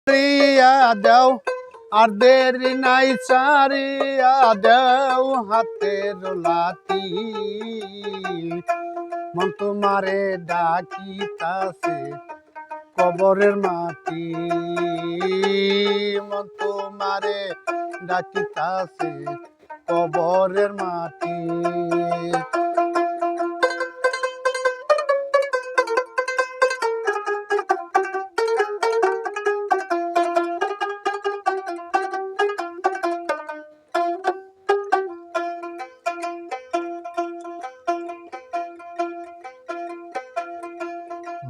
রিয়া দেও আর দেরি নাই সারিয়া দেও হাতের লাঠি মন তোমারে ডাকিতাছে কবরের মাটি মন তোমারে ডাকিতাছে কবরের মাটি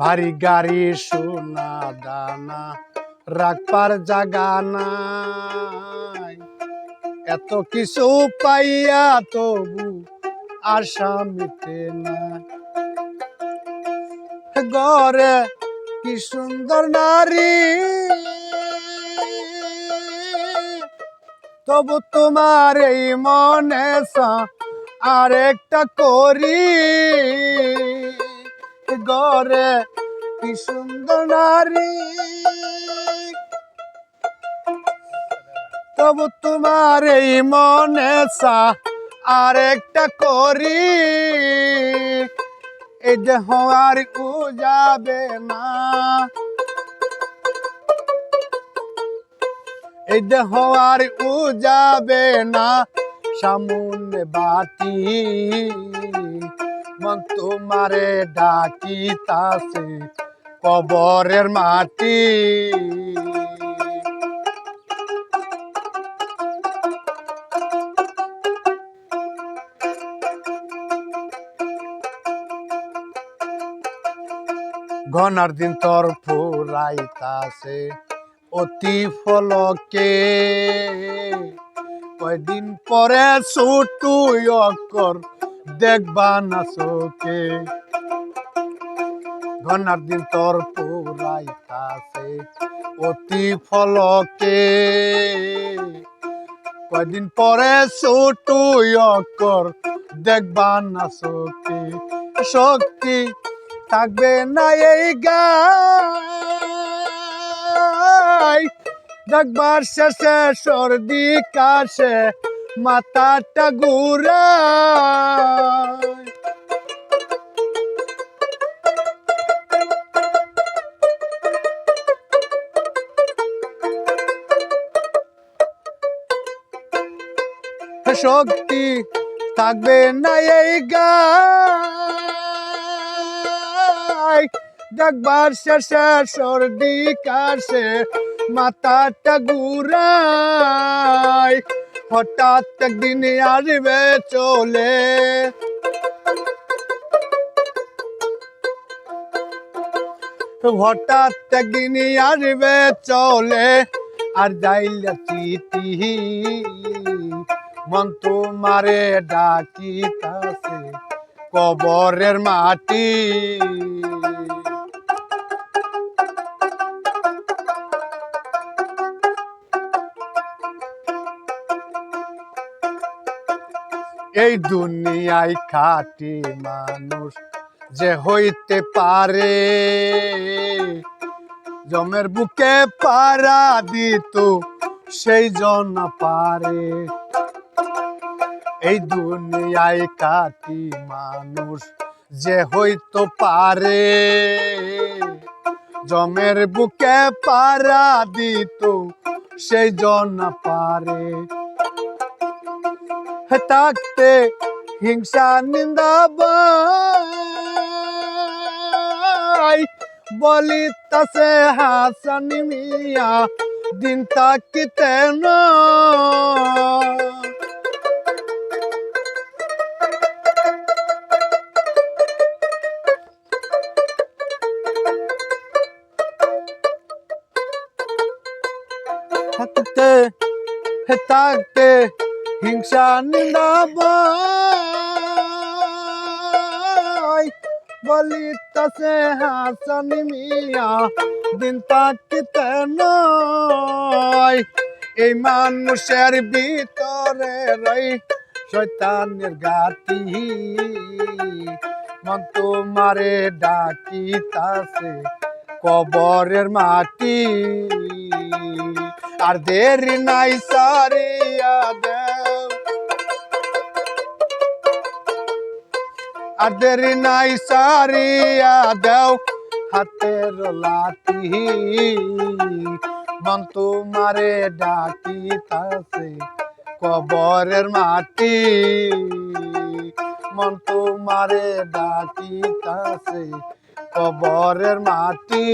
ভারী গাড়ি সোনা দানা রাখবার জাগা নাই এত কিছু পাইয়া তবু আশা মিটে না গরে কি সুন্দর নারী তবু তোমার এই মনে আরেকটা করি গরে কি সুন্দর নারী তবু তোমার এই মনে আরেকটা করি এই দেহ আর যাবে না এই দেহ আর যাবে না সামনে বাতি মন তোমারে ডাকিতাছে কবরের মাটি ঘনার দিন তোর ফুরাইতাছে অতি ফলকে কয়দিন পরে ছুটু অক্ষর দেখবা না চোখে ঘনার দিন তোর ফুরাইতাছে অতি ফলকে কয়দিন পরে ছুটু অক্ষর দেখবা না চোখে শক্তি থাকবে না এই গায় দেখবার শেষে সর্দি কাশে মাথাটা ঘুরায় শক্তি থাকবে না এই গায় দেখবার শেষে সর্দি কাশে মাথাটা ঘুরায় হঠাৎ একদিন আসবে চলে হঠাৎ একদিন আসবে চলে আর যাইলে চিঠি মন তোমারে ডাকিতাছে কবরের মাটি এই দুনিয়ায় খাঁটি মানুষ যে হইতে পারে জমের বুকে পাড়া দিত সেই জন পারে এই দুনিয়ায় খাঁটি মানুষ যে হইতে পারে জমের বুকে পাড়া দিত সেই জন পারে থাকতে হিংসা নিন্দা বলিতাছে হাসান মিয়া দিন তাকিতে না থাকতে হিংসা নিন্দা বলিতাছে হাসান মিয়া দিন তাকিতে নয় এই মানুষের ভিতরে রই শয়তানের গাতি মন তোমারে ডাকিতাছে কবরের মাটি আর দেরি নাই সারিয়া দেও আর দেরি নাই সারিয়া দেও হাতের লাঠি মন তোমারে ডাকিতাছে কবরের মাটি মন তোমারে ডাকিতাছে কবরের মাটি